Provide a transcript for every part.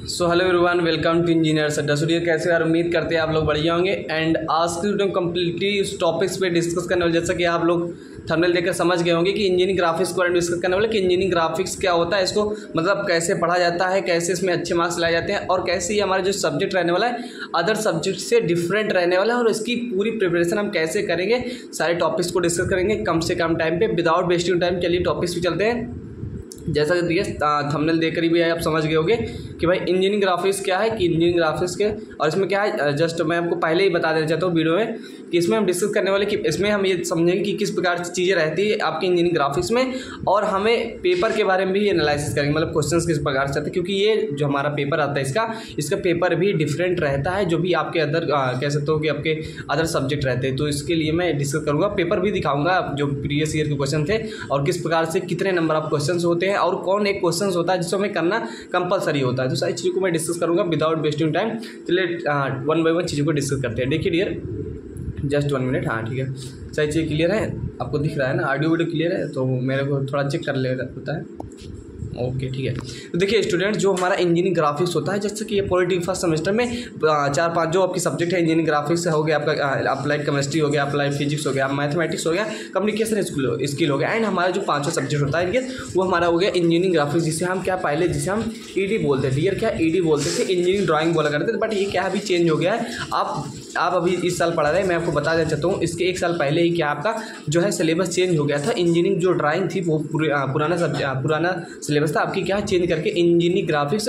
So hello everyone, welcome to engineers Adda. Studio कैसे यार, उम्मीद करते हैं आप लोग बढ़िया होंगे। एंड आज की वीडियो कम्प्लीटली इस टॉपिक्स पे डिस्कस करने वाले, जैसा कि आप लोग थंबनेल देखकर समझ गए होंगे कि इंजीनियरिंग ग्राफिक्स के बारे में डिस्कस करने वाले कि इंजीनियरिंग ग्राफिक्स क्या होता है, इसको मतलब कैसे पढ़ा जाता है, कैसे इसमें अच्छे मार्क्स लाए जाते हैं और कैसे ये हमारा जो सब्जेक्ट रहने वाला है अदर सब्जेक्ट से डिफरेंट रहने वाला है और इसकी पूरी प्रिपरेशन हम कैसे करेंगे, सारे टॉपिक्स को डिस्कस करेंगे कम से कम टाइम पे विदाउट वेस्टिंग टाइम। चलिए टॉपिक्स पे चलते हैं। जैसा कि देखिए थंबनेल देखकर ही भी आप समझ गए होंगे कि भाई इंजीनियरिंग ग्राफिक्स क्या है, कि इंजीनियरिंग ग्राफिक्स के और इसमें क्या है। जस्ट मैं आपको पहले ही बता देना चाहता हूँ वीडियो में कि इसमें हम डिस्कस करने वाले कि इसमें हम ये समझेंगे कि किस प्रकार की चीज़ें रहती है आपकी इंजीनियरिंग ग्राफिक्स में, और हमें पेपर के बारे में भी एनालिसिस करेंगे, मतलब क्वेश्चंस किस प्रकार से आते हैं, क्योंकि ये जो हमारा पेपर आता है इसका पेपर भी डिफरेंट रहता है, जो भी आपके अदर कह सकते हो कि आपके अदर सब्जेक्ट रहते हैं। तो इसके लिए मैं डिस्कस करूँगा, पेपर भी दिखाऊंगा जो प्रीवियस ईयर के क्वेश्चन थे और किस प्रकार से कितने नंबर ऑफ क्वेश्चन होते हैं और कौन एक क्वेश्चन होता है जिसको हमें करना कंपलसरी होता है। तो सारी चीज़ों को मैं डिस्कस करूँगा विदाउट वेस्टिंग टाइम। चलिए वन बाय वन चीज़ों को डिस्कस करते हैं। देखिए डियर, जस्ट 1 मिनट। हाँ ठीक है, सारी चीज़ क्लियर है, आपको दिख रहा है ना, ऑडियो वीडियो क्लियर है, तो मेरे को थोड़ा चेक कर लेना होता है। ओके ठीक है। तो देखिए स्टूडेंट, जो हमारा इंजीनियरिंग ग्राफिक्स होता है, जैसे कि ये पॉलिटिक फर्स्ट सेमेस्टर में 4-5 जो आपकी सब्जेक्ट है इंजीनियरिंग ग्राफिक्स हो गया, आपका अप्लाइड केमिस्ट्री हो गया, अप्लाइड फिजिक्स हो गया, मैथमेटिक्स हो गया, कम्युनिकेशन स्किल हो गया, एंड हमारा जो 5 सब्जेक्ट होता है वो हमारा हो गया इंजीनियरिंग ग्राफिक्स, जिसे हम क्या पहले जिसे हम ईडी बोलते थे। डियर क्या ईडी बोलते थे, इंजीनियरिंग ड्राइंग बोला करते थे, बट ये क्या अभी चेंज हो गया है। आप अभी इस साल पढ़ा रहे हैं, मैं आपको बता देना चाहता हूँ इसके 1 साल पहले ही क्या आपका जो है सिलेबस चेंज हो गया था। इंजीनियरिंग जो ड्राइंग थी वो पुराना सिलेबस था, आपकी क्या चेंज करके इंजीनियरिंग ग्राफिक्स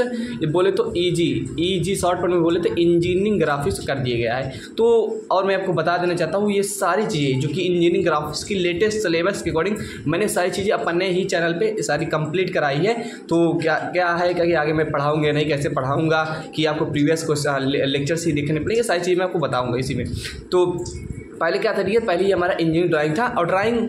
बोले तो ईजी शॉर्ट फॉर्म में बोले तो इंजीनियरिंग ग्राफिक्स कर दिया गया है। तो और मैं आपको बता देना चाहता हूँ ये सारी चीज़ें जो कि इंजीनियरिंग ग्राफिक्स की लेटेस्ट सिलेबस के अकॉर्डिंग मैंने सारी चीज़ें अपने ही चैनल पे सारी कंप्लीट कराई है। तो क्या है कि आगे मैं पढ़ाऊँगा नहीं, कैसे पढ़ाऊँगा कि आपको प्रीवियस लेक्चर्स ही देखने पड़ेंगे, सारी चीज़ें मैं आपको बताऊँगा इसी में। तो पहले क्या था डियर, पहले ही हमारा इंजीनियरिंग ड्राइंग था, और ड्राइंग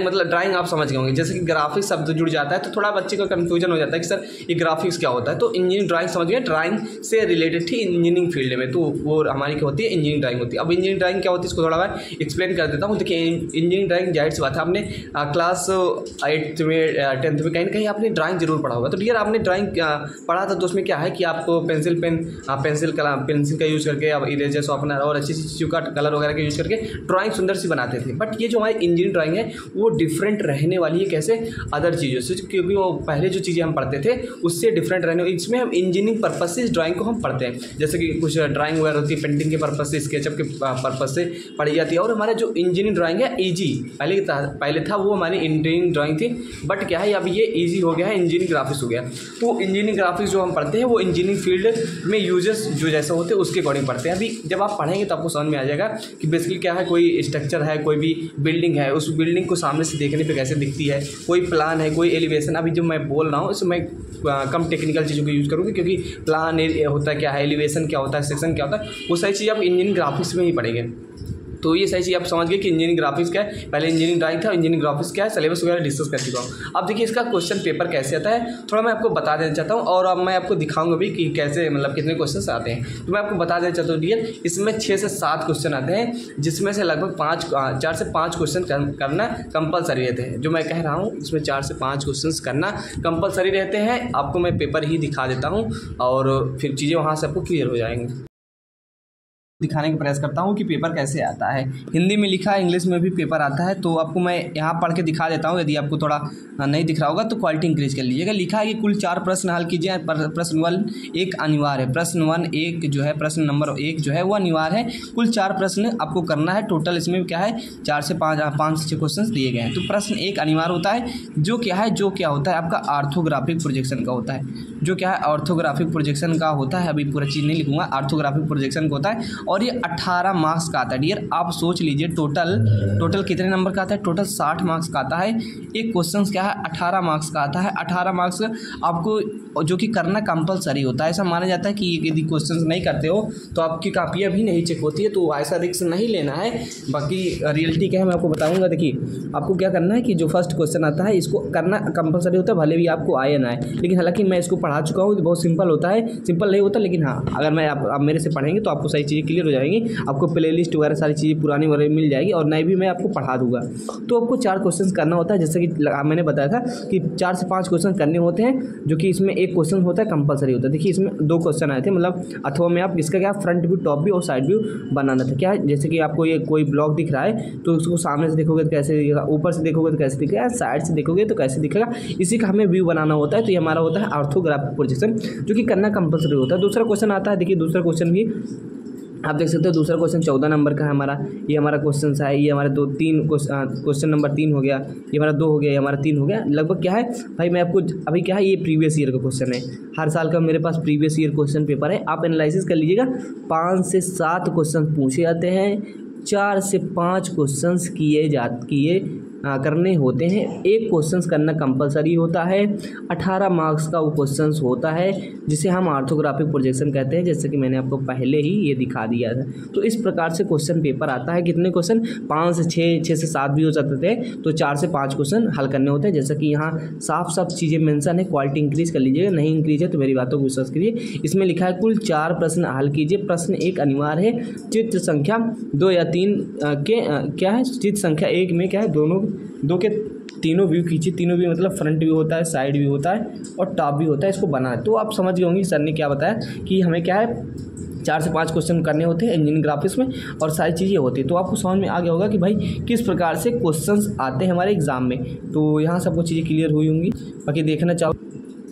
मतलब ड्राइंग आप समझ गए होंगे। जैसे कि ग्राफिक्स शब्द जुड़ जाता है तो थोड़ा बच्चे को कन्फ्यूजन हो जाता है कि सर ये ग्राफिक्स क्या होता है। तो इंजीनियरिंग ड्राइंग समझ गए, ड्राइंग से रिलेटेड थी इंजीनियरिंग फील्ड में, तो वो हमारी क्या होती है, इंजीनियरिंग ड्राइंग होती है। अब इंजीनियरिंग ड्राइंग क्या होती है इसको थोड़ा मैं एक्सप्लेन कर देता हूँ। देखिए इंजीनियरिंग ड्राइंग जाहिर सी बात है, आपने क्लास 8th में 10th में कहीं ना कहीं आपने ड्राइंग जरूर पढ़ा होगा। तो डियर आपने ड्राइंग पढ़ा था तो उसमें क्या है कि आपको पेंसिल का यूज़ करके आप इरेजर शॉर्पनर और अच्छी चीज़ों का कलर वगैरह का यूज़ करके ड्राइंग सुंदर सी बनाते थे। बट ये जो हमारी इंजीनियरिंग ड्राइंग है वो डिफरेंट रहने वाली है, कैसे अदर चीज़ों से, क्योंकि वो पहले जो चीज़ें हम पढ़ते थे उससे डिफरेंट रहने वाली। इसमें हम इंजीनियरिंग पर्पज से इस ड्राइंग को हम पढ़ते हैं, जैसे कि कुछ ड्राइंग वगैरह होती है पेंटिंग के पर्पज से, स्केचअप के पर्पज से पढ़ी जाती है। और हमारा जो इंजीनियरिंग ड्राइंग है ईजी पहले था, वो हमारी इंजीनियरिंग ड्राइंग थी, बट क्या है अब ये ईजी हो गया है, इंजीनियरिंग ग्राफिक्स हो गया। तो इंजीनियरिंग ग्राफिक्स जो हम पढ़ते हैं वो इंजीनियरिंग फील्ड में यूजर्स जो जैसे होते हैं उसके अकॉर्डिंग पढ़ते हैं। अभी जब आप पढ़ेंगे तो आपको समझ में आ जाएगा कि बेसिकली क्या है, कोई स्ट्रक्चर है, कोई भी बिल्डिंग है, उस बिल्डिंग को सामने से देखने पे कैसे दिखती है, कोई प्लान है, कोई एलिवेशन। अभी जो मैं बोल रहा हूँ इसमें मैं कम टेक्निकल चीज़ों को यूज़ करूँगी, क्योंकि प्लान होता क्या है, एलिवेशन क्या होता है, सेक्शन क्या होता है, वो सारी चीज़ आप इंजीनियरिंग ग्राफिक्स में ही पढ़ेंगे। तो ये सही चीज़ आप समझ गए कि इंजीनियरिंग ग्राफिक्स क्या है, पहले इंजीनियरिंग ड्राइंग था, इंजीनियरिंग ग्राफिक्स क्या है, सिलेबस वगैरह डिस्कस कर चुका हूँ। अब देखिए इसका क्वेश्चन पेपर कैसे आता है थोड़ा मैं आपको बता देना चाहता हूँ, और अब मैं आपको दिखाऊंगा भी कि कैसे मतलब कितने क्वेश्चन आते हैं। तो मैं आपको बता देना चाहता हूँ डियर, इसमें 6 से 7 क्वेश्चन आते हैं, जिसमें से लगभग 4 से 5 क्वेश्चन करना कंपलसरी रहते हैं। जो मैं कह रहा हूँ इसमें 4 से 5 क्वेश्चन करना कंपलसरी रहते हैं। आपको मैं पेपर ही दिखा देता हूँ और फिर चीज़ें वहाँ से आपको क्लियर हो जाएंगी। दिखाने का प्रयास करता हूँ कि पेपर कैसे आता है। हिंदी में लिखा है, इंग्लिश में भी पेपर आता है, तो आपको मैं यहाँ पढ़ के दिखा देता हूँ। यदि आपको थोड़ा नहीं दिख रहा होगा तो क्वालिटी इंक्रीज कर लीजिएगा। लिखा है कि कुल 4 प्रश्न हल कीजिए, प्रश्न 1 एक अनिवार्य है, प्रश्न 1 एक जो है प्रश्न नंबर 1 जो है वो अनिवार्य है। कुल 4 प्रश्न आपको करना है, टोटल इसमें क्या है 4 से 5 से 6 क्वेश्चन दिए गए हैं। तो प्रश्न 1 अनिवार्य होता है, जो क्या होता है आपका ऑर्थोग्राफिक प्रोजेक्शन का होता है, जो क्या है ऑर्थोग्राफिक प्रोजेक्शन का होता है। अभी पूरा चीज़ नहीं लिखूंगा, ऑर्थोग्राफिक प्रोजेक्शन का होता है और ये 18 मार्क्स का आता है। डियर आप सोच लीजिए टोटल कितने नंबर का आता है, टोटल 60 मार्क्स का आता है। एक क्वेश्चन क्या है 18 मार्क्स का आता है। 18 मार्क्स आपको जो कि करना कंपलसरी होता है। ऐसा माना जाता है कि यदि क्वेश्चन नहीं करते हो तो आपकी कापियाँ भी नहीं चेक होती है, तो ऐसा रिस्क नहीं लेना है। बाकी रियलिटी क्या है मैं आपको बताऊँगा। देखिए आपको क्या करना है कि जो फर्स्ट क्वेश्चन आता है इसको करना कंपलसरी होता है, भले भी आपको आए ना आए। लेकिन हालांकि मैं इसको पढ़ा चुका हूँ, बहुत सिंपल होता है, सिंपल नहीं होता, लेकिन हाँ अगर मैं आप मेरे से पढ़ेंगे तो आपको सही चीज़ें क्लियर क्लियर हो जाएंगी। आपको प्ले लिस्ट वगैरह सारी चीज़ें पुरानी वगैरह मिल जाएगी और नई भी मैं आपको पढ़ा दूंगा। तो आपको 4 क्वेश्चन करना होता है, जैसे कि मैंने बताया था कि 4 से 5 क्वेश्चन करने होते हैं, जो कि इसमें एक क्वेश्चन होता है कंपलसरी होता है। देखिए इसमें 2 क्वेश्चन आए थे, मतलब अथवा में आप इसका क्या फ्रंट व्यू, टॉप व्यू और साइड व्यू बनाना था। क्या है, जैसे कि आपको ये कोई ब्लॉक दिख रहा है तो उसको सामने से देखोगे तो कैसे दिखेगा, ऊपर से देखोगे तो कैसे दिखेगा, साइड से देखोगे तो कैसे दिखेगा, इसी का हमें व्यू बनाना होता है। तो ये हमारा होता है ऑर्थोग्राफिक प्रोजेक्शन, जो कि करना कंपलसरी होता है। दूसरा क्वेश्चन आता है, देखिए दूसरा क्वेश्चन भी आप देख सकते हो। दूसरा क्वेश्चन 14 नंबर का है हमारा, ये हमारा क्वेश्चन है, ये हमारे 2-3 क्वेश्चन नंबर 3 हो गया, ये हमारा 2 हो गया, ये हमारा 3 हो गया। लगभग क्या है भाई, मैं आपको अभी क्या है, ये प्रीवियस ईयर का क्वेश्चन है, हर साल का मेरे पास प्रीवियस ईयर क्वेश्चन पेपर है। आप एनालिसिस कर लीजिएगा, 5 से 7 क्वेश्चन पूछे जाते हैं, 4 से 5 क्वेश्चन करने होते हैं। एक क्वेश्चन करना कंपलसरी होता है, 18 मार्क्स का वो क्वेश्चन होता है, जिसे हम ऑर्थोग्राफिक प्रोजेक्शन कहते हैं, जैसे कि मैंने आपको पहले ही ये दिखा दिया था। तो इस प्रकार से क्वेश्चन पेपर आता है। कितने क्वेश्चन, 5 से 6, 6 से 7 भी हो सकते थे, तो 4 से 5 क्वेश्चन हल करने होते हैं। जैसा कि यहाँ साफ साफ चीज़ें मेंशन है, क्वालिटी इंक्रीज कर लीजिएगा, नहीं इंक्रीज है तो मेरी बातों को विश्वास करिए। इसमें लिखा है कुल 4 प्रश्न हल कीजिए। प्रश्न 1 अनिवार्य है, चित्र संख्या 2 या 3 के क्या है, चित्र संख्या 1 में क्या है, दो के तीनों व्यू खींचिए। तीनों व्यू मतलब फ्रंट व्यू होता है, साइड व्यू होता है और टॉप व्यू होता है, इसको बनाना है। तो आप समझ गए होंगे सर ने क्या बताया कि हमें क्या है 4 से 5 क्वेश्चन करने होते हैं इंजीनियरिंग ग्राफिक्स में और सारी चीज़ें होती है। तो आपको समझ में आ गया होगा कि भाई किस प्रकार से क्वेश्चंस आते हैं हमारे एग्जाम में। तो यहाँ सबको चीज़ें क्लियर हुई होंगी। बाकी देखना चाहो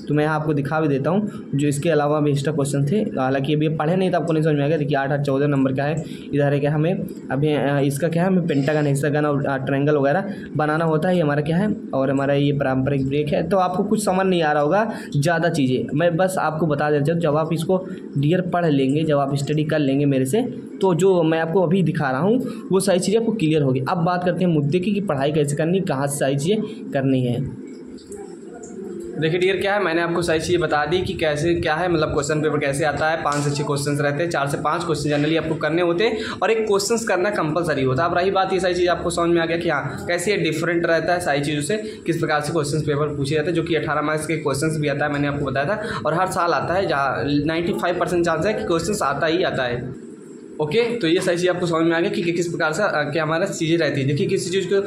तो मैं आपको दिखा भी देता हूँ, जो इसके अलावा भी एक्स्ट्रा क्वेश्चन थे। हालांकि अभी पढ़े नहीं तो आपको नहीं समझ में आएगा। देखिए 8 14 नंबर का है, इधर है क्या, हमें अभी इसका क्या है, हमें पेंटागन, हेक्सागन और ट्रायंगल वगैरह बनाना होता है। ये हमारा क्या है, और हमारा ये पारंपरिक ब्रेक है। तो आपको कुछ समझ नहीं आ रहा होगा ज़्यादा चीज़ें, मैं बस आपको बता देना चाहूँ। जब आप इसको डियर पढ़ लेंगे, जब आप स्टडी कर लेंगे मेरे से, तो जो मैं आपको अभी दिखा रहा हूँ वो सारी चीज़ें आपको क्लियर होगी। अब बात करते हैं मुद्दे की कि पढ़ाई कैसे करनी, कहाँ से सारी चीज़ें करनी है। देखिए डियर क्या है, मैंने आपको सारी चीज़ें बता दी कि कैसे क्या है, मतलब क्वेश्चन पेपर कैसे आता है। 5 से 6 क्वेश्चन रहते हैं, 4 से 5 क्वेश्चन जनरली आपको करने होते हैं और एक क्वेश्चन करना कंपलसरी होता है। अब रही बात, ये सारी चीज़ आपको समझ में आ गया कि हाँ कैसे ये डिफरेंट रहता है सारी चीज़ों से, किस प्रकार से क्वेश्चन पेपर पूछे जाते हैं, जो कि 18 मार्क्स के क्वेश्चन भी आता है, मैंने आपको बताया था। और हर साल आता है, जहाँ 95% चांस है कि क्वेश्चन आता ही आता है। ओके तो ये सारी चीज़ आपको समझ में आ गया कि किस प्रकार से क्या हमारा चीज़ें रहती है। देखिए किसी चीज़ को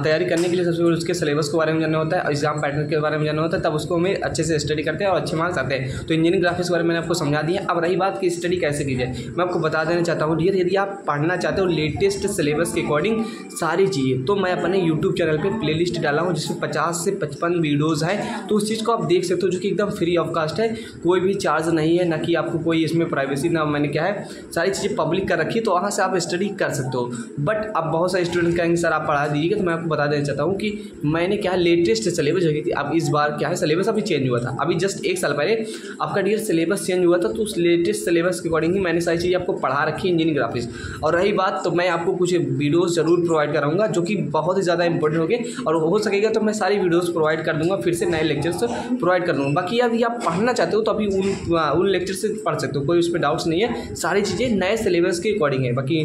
तैयारी करने के लिए सबसे पहले उसके सिलेबस के बारे में जानना होता है, एग्जाम पैटर्न के बारे में जानना होता है, तब उसको हमें अच्छे से स्टडी करते हैं और अच्छे मार्क्स आते हैं। तो इंजीनियरिंग ग्राफिक्स के बारे में मैंने आपको समझा दिया। अब रही बात कि स्टडी कैसे की जाए, मैं आपको बता देना चाहता हूँ डियर, यदि आप पढ़ना चाहते हो लेटेस्ट सिलेबस के अकॉर्डिंग सारी चीज़ें, तो मैं अपने यूट्यूब चैनल पर प्ले लिस्ट डाला हूँ जिसमें 50 से 55 वीडियोज़ हैं। तो उस चीज़ को आप देख सकते हो, जो कि एकदम फ्री ऑफ कास्ट है, कोई भी चार्ज नहीं है, ना कि आपको कोई इसमें प्राइवेसी, ना मैंने क्या है सारी चीज़ें पब्लिक कर रखी है। तो से आप स्टडी कर सकते हो। बट अब बहुत सारे स्टूडेंट कहेंगे सर आप पढ़ा दीजिएगा, तो मैं आपको बता देना चाहता हूँ कि मैंने क्या है लेटेस्ट सिलेबस जो थी, अब इस बार क्या है सिलेबस अभी चेंज हुआ था, अभी जस्ट 1 साल पहले आपका डियर सिलेबस चेंज हुआ था। तो उस लेटेस्ट सिलेबस के अकॉर्डिंग ही मैंने सारी चीज़ें आपको पढ़ा रखी है इंजीनियरिंग ग्राफिक्स। और रही बात, तो मैं आपको कुछ वीडियोज़ जरूर प्रोवाइड कराऊंगा जो कि बहुत ही ज़्यादा इंपॉर्टेंट होंगे, और हो सकेगा तो मैं सारी वीडियोज़ प्रोवाइड कर दूँगा, फिर से नए लेक्चर्स प्रोवाइड कर दूँगा। बाकी यदि आप पढ़ना चाहते हो तो अभी उन लेक्चर से पढ़ सकते हो, कोई उसमें डाउट्स नहीं है, सारी चीज़ें नए सिलेबस के अकॉर्डिंग है। बाकी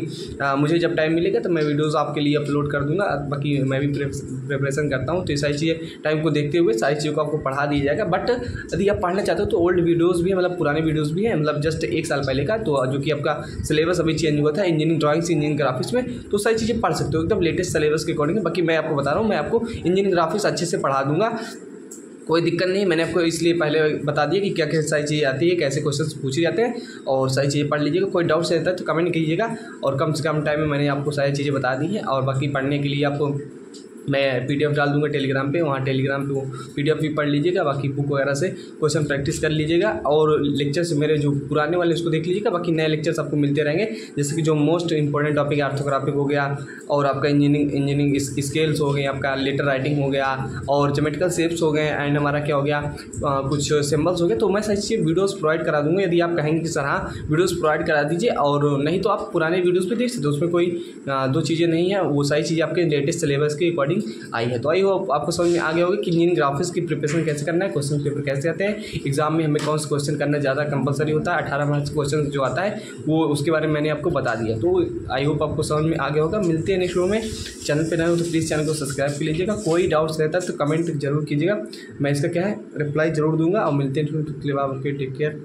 मुझे जब टाइम मिलेगा तो मैं वीडियोस आपके लिए अपलोड कर दूंगा। बाकी मैं भी प्रिपरेशन करता हूँ, तो ये सारी चीज़ें टाइम को देखते हुए सारी चीज़ों को आपको पढ़ा दिया जाएगा। बट यदि आप पढ़ना चाहते हो तो ओल्ड वीडियोस भी है, मतलब पुराने वीडियोस भी हैं, मतलब जस्ट 1 साल पहले का, तो जो कि आपका सिलेबस अभी चेंज हुआ था इंजीनियरिंग ड्राइंग से इंजीनियरिंग ग्राफिक्स में, तो सारी चीज़ें पढ़ सकते हो एकदम लेटेस्ट सिलेबस के अकॉर्डिंग। बाकी मैं आपको बता रहा हूँ, मैं आपको इंजीनियरिंग ग्राफिक्स अच्छे से पढ़ा दूँगा, कोई दिक्कत नहीं। मैंने आपको इसलिए पहले बता दिया कि क्या क्या सारी चीज़ें आती है, कैसे क्वेश्चंस पूछे जाते हैं, और सारी चीज़ें पढ़ लीजिएगा। कोई डाउट्स रहता है तो कमेंट कीजिएगा, और कम से कम टाइम में मैंने आपको सारी चीज़ें बता दी हैं। और बाकी पढ़ने के लिए आपको मैं PDF डाल दूंगा टेलीग्राम पे, वहाँ टेलीग्राम पे वो PDF भी पढ़ लीजिएगा। बाकी बुक वगैरह से क्वेश्चन प्रैक्टिस कर लीजिएगा, और लेक्चर्स मेरे जो पुराने वाले उसको देख लीजिएगा। बाकी नए लेक्चर्स आपको मिलते रहेंगे, जैसे कि जो मोस्ट इंपॉर्टेंट टॉपिक है ऑर्थोग्राफिक हो गया, और आपका इंजीनियरिंग स्केल्स हो गए, आपका लेटर राइटिंग हो गया, और ज्योमेट्रिकल शेप्स हो गए, एंड हमारा क्या हो गया कुछ सिम्बल्स हो गए। तो मैं सारी चीज़ें वीडियोज़ प्रोवाइड करा दूँगा, यदि आप कहेंगे कि सर हाँ वीडियोज़ प्रोवाइड करा दीजिए, और नहीं तो आप पुराने वीडियोज़ भी देख सकते हो, उसमें कोई 2 चीज़ें नहीं है, वो सारी चीज़ें आपके लेटेस्ट सिलेबस के अकॉर्डिंग आई है। तो आई होप आपको समझ में आ गया होगा कि इंजीनियरिंग ग्राफिक्स की प्रिपरेशन कैसे करना है, क्वेश्चन पेपर कैसे आते हैं, एग्जाम में हमें कौन सा क्वेश्चन करना ज़्यादा कंपलसरी होता है, 18 मार्क्स क्वेश्चन जो आता है वो उसके बारे में मैंने आपको बता दिया। तो आई होप आपको समझ में आ गया होगा। मिलते हैं नेक्स्ट वीडियो में। चैनल पर नए हो तो प्लीज़ चैनल को सब्सक्राइब कर लीजिएगा। कोई डाउट्स रहता है तो कमेंट जरूर कीजिएगा, मैं इसका क्या है रिप्लाई जरूर दूंगा। और मिलते हैं, तो टेक केयर।